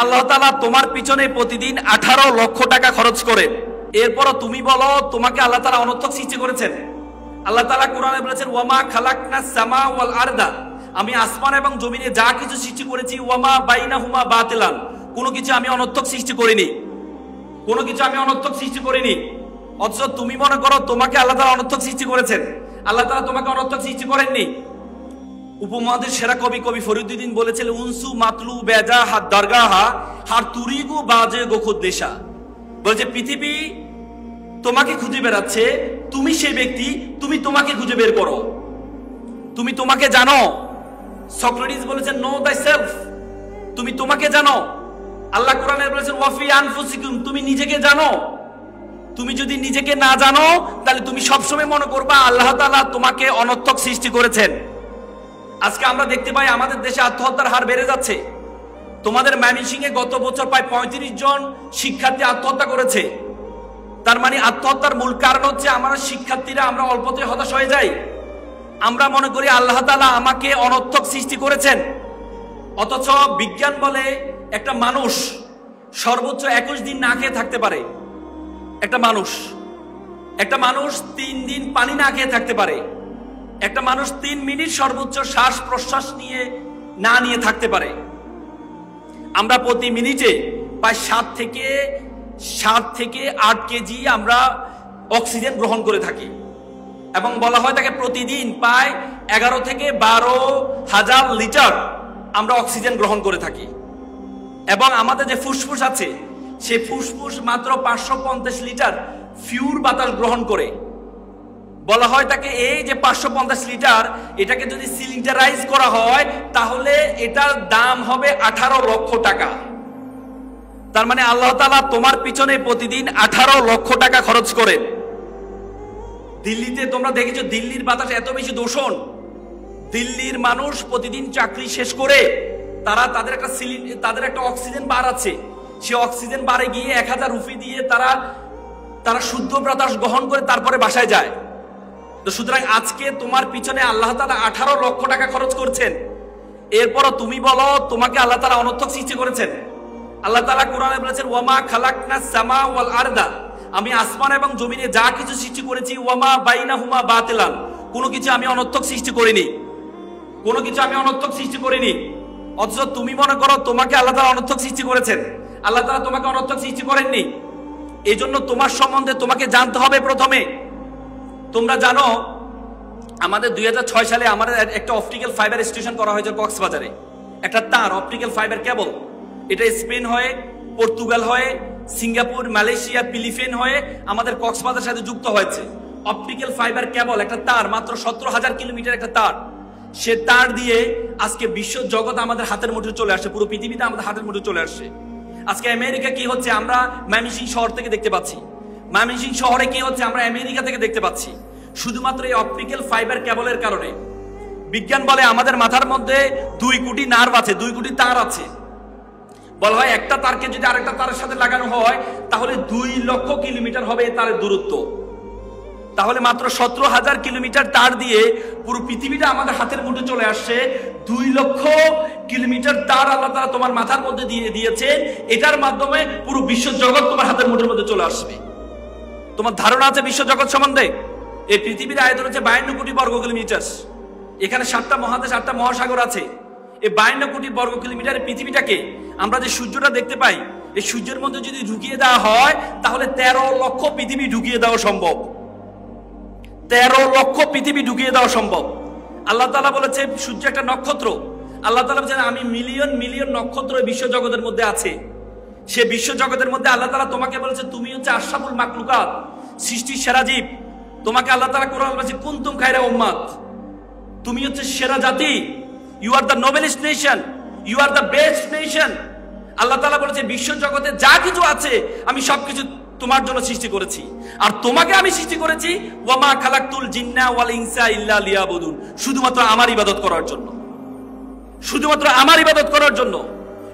আল্লাহ তাআলা তোমার পিছনে প্রতিদিন 18 লক্ষ টাকা খরচ করে, এরপর তুমি বলো তোমাকে আল্লাহ তাআলা অনর্থক সৃষ্টি করেছেন। আল্লাহ তাআলা কোরআনে বলেছেন ওয়ামা খালাকনাস সামা ওয়াল আরদা, আমি আসমান এবং জমিনে যা কিছু সৃষ্টি করেছি ওয়ামা বাইনাহুমা বাতিলান, কোনো কিছু আমি অনর্থক সৃষ্টি করিনি, কোনো কিছু আমি অনর্থক সৃষ্টি করিনি। অথচ তুমি মনে করো তোমাকে আল্লাহ তাআলা অনর্থক সৃষ্টি করেছেন। আল্লাহ তাআলা তোমাকে অনর্থক সৃষ্টি করেননি। উপমহাদেশের সেরা কবি ফরিদউদ্দিন বলেছিলেন উনসু মাতলু বেজা হাত দরগাহা হার তুরিগু বাজে গোখুদ্দেশা, বলছে পৃথিবী তোমাকে খুঁজে বেড়াচ্ছে, তুমি সেই ব্যক্তি, তুমি তোমাকে খুঁজে বের করো, তুমি তোমাকে জানো। সক্রেটিস বলেছেন নো দাই সেলফ, তুমি তোমাকে জানো। আল্লাহ কোরআনে বলেছেন ওয়াফি আনফুসিকুম, তুমি নিজেকে জানো। তুমি যদি নিজেকে না জানো তাহলে তুমি সবসময় মনে করবা আল্লাহ তাআলা তোমাকে অনর্থক সৃষ্টি করেছেন। আজকে আমরা দেখতে পাই আমাদের দেশে আত্মহত্যার হার বেড়ে যাচ্ছে। তোমাদের ময়মনসিংহে গত বছর প্রায় 35 জন শিক্ষার্থী আত্মহত্যা করেছে। তার মানে আত্মহত্যার মূল কারণ হচ্ছে আমরা শিক্ষার্থীরা আমরা অল্পতে হতাশ হয়ে যাই। আমরা মনে করি আল্লাহ তাআলা আমাকে অনর্থক সৃষ্টি করেছেন। অথচ বিজ্ঞান বলে একটা মানুষ সর্বোচ্চ 21 দিন না খেয়ে থাকতে পারে। একটা মানুষ 3 দিন পানি না খেয়ে থাকতে পারে। একটা মানুষ 3 মিনিট সর্বোচ্চ শ্বাস প্রশ্বাস না নিয়ে থাকতে পারে। আমরা প্রতি মিনিটে প্রায় 7 থেকে 8 কেজি আমরা অক্সিজেন গ্রহণ করে থাকি এবং বলা হয় তাকে প্রতিদিন প্রায় 11 থেকে 12 হাজার লিটার আমরা অক্সিজেন গ্রহণ করে থাকি। এবং আমাদের যে ফুসফুস আছে সে ফুসফুস মাত্র 550 লিটার পিওর বাতাস গ্রহণ করে। বলা হয় তাকে এই যে 550 লিটার এটাকে যদি সিলিন্ডারাইজ করা হয় তাহলে এটার দাম হবে 18 লক্ষ টাকা। তার মানে আল্লাহ তাআলা তোমার পিছনে প্রতিদিন 18 লক্ষ টাকা খরচ করে। দিল্লিতে তোমরা দেখেছো দিল্লির বাতাস এত বেশি দূষণ। দিল্লির মানুষ প্রতিদিন চাকরি শেষ করে তাদের একটা অক্সিজেন বার আছে, সে অক্সিজেন বারে গিয়ে 1000 রুপি দিয়ে তারা শুদ্ধ বাতাস গ্রহণ করে তারপরে বাসায় যায়। তো সুতরাং আজকে তোমার পিছনে আল্লাহ তাআলা 18 লক্ষ টাকা খরচ করছেন, এরপর তুমি বলো তোমাকে আল্লাহ তাআলা অনর্থক সৃষ্টি করেছেন। আল্লাহ তাআলা কোরআনে বলেছেন ওয়ামা খালাকনাস সামা ওয়াল আরদা, আমি আসমান এবং জমিনে যা কিছু সৃষ্টি করেছি ওয়ামা বাইনাহুমা বাতিলান, কোনো কিছু আমি অনর্থক সৃষ্টি করিনি, কোনো কিছু আমি অনর্থক সৃষ্টি করিনি। অথচ তুমি মনে করো তোমাকে আল্লাহ তাআলা অনর্থক সৃষ্টি করেছেন। আল্লাহ তাআলা তোমাকে অনর্থক সৃষ্টি করেননি। এই জন্য তোমার সম্বন্ধে তোমাকে জানতে হবে। প্রথমে তোমরা জানো আমাদের 2006 সালে আমাদের একটা অপটিক্যাল ফাইবার স্টেশন করা হয়েছে কক্সবাজারে। একটা তার অপটিক্যাল ফাইবার কেবল, এটা স্পেন হয়ে পর্তুগাল হয়ে সিঙ্গাপুর মালয়েশিয়া ফিলিপাইন হয়ে আমাদের কক্সবাজারের সাথে যুক্ত হয়েছে। অপটিক্যাল ফাইবার কেবল একটা তার, মাত্র 17,000 কিলোমিটার একটা তার। সে তার দিয়ে আজকে বিশ্ব জগৎ আমাদের হাতের মুঠোয় চলে আসছে, পুরো পৃথিবীতে আমাদের হাতের মুঠোয় চলে আসছে। আজকে আমেরিকা কি হচ্ছে আমরা ময়মনসিংহ শহর থেকে দেখতে পাচ্ছি, ময়মনসিংহ শহরে কি হচ্ছে আমরা আমেরিকা থেকে দেখতে পাচ্ছি, শুধুমাত্র এই অপটিক্যাল ফাইবার কেবলের কারণে। বিজ্ঞান বলে আমাদের মাথার মধ্যে 2 কোটি নার্ভ আছে, 2 কোটি তার আছে। বলা হয় একটা তারকে যদি আরেকটা তারের সাথে লাগানো হয় তাহলে 2 লক্ষ কিলোমিটার হবে তারের দূরত্ব। তাহলে মাত্র 17,000 কিলোমিটার তার দিয়ে পুরো পৃথিবীটা আমাদের হাতের মুঠে চলে আসছে। 2 লক্ষ কিলোমিটার তার আল্লাহ তাআলা তোমার মাথার মধ্যে দিয়ে দিয়েছে। এটার মাধ্যমে পুরো বিশ্ব জগৎ তোমার হাতের মুঠের মধ্যে চলে আসবে। তোমার ধারণা আছে বিশ্ব জগৎ সম্বন্ধে? এই পৃথিবীর আয়তন হচ্ছে 52 কোটি বর্গ কিলোমিটার। এখানে 7টা মহাদেশ 8টা মহাসাগর আছে। এই 52 কোটি বর্গ কিলোমিটার পৃথিবীটাকে আমরা যে সূর্যটা দেখতে পাই, এই সূর্যের মধ্যে যদি ঢুকিয়ে দেওয়া হয় তাহলে 13 লক্ষ পৃথিবী ঢুকিয়ে দেওয়া সম্ভব। 13 লক্ষ পৃথিবী ঢুকিয়ে দেওয়া সম্ভব। আল্লাহ তাআলা বলেছে সূর্য একটা নক্ষত্র। আল্লাহ তাআলা বলেছেন আমি মিলিয়ন মিলিয়ন নক্ষত্র বিশ্ব জগতের মধ্যে আছে। সে বিশ্ব জগতের মধ্যে আল্লাহ তাআলা তোমাকে বলেছে তুমি হচ্ছে আশরাফুল মাখলুকাত, সৃষ্টির সেরা জীব। তোমাকে আল্লাহ তাআলা কোরআনে বলেছে কুনতুম খায়রা উম্মাত, তুমি হচ্ছে সেরা জাতি। You are the noblest nation, you are the best nation. আল্লাহ তাআলা বলেছে বিশ্ব জগতে যা কিছু আছে আমি সবকিছু তোমার জন্য সৃষ্টি করেছি। আর তোমাকে আমি সৃষ্টি করেছি ওয়ামা খালাকতুল জিন্না ওয়াল ইনসা ইল্লা লিয়াবুদুন, শুধুমাত্র আমার ইবাদত করার জন্য, শুধুমাত্র আমার ইবাদত করার জন্য।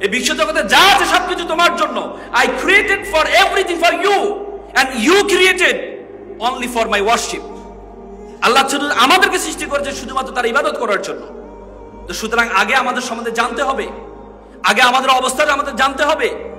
এই বিশ্ব জগতে যা আছে সবকিছু তোমার জন্য। I created for everything for you and you created only for my worship. আল্লাহ শুধু আমাদেরকে সৃষ্টি করেছে শুধুমাত্র তার ইবাদত করার জন্য। তো সুতরাং আগে আমাদের সম্বন্ধে জানতে হবে। আগে আমাদের অবস্থাটা আমাদের জানতে হবে।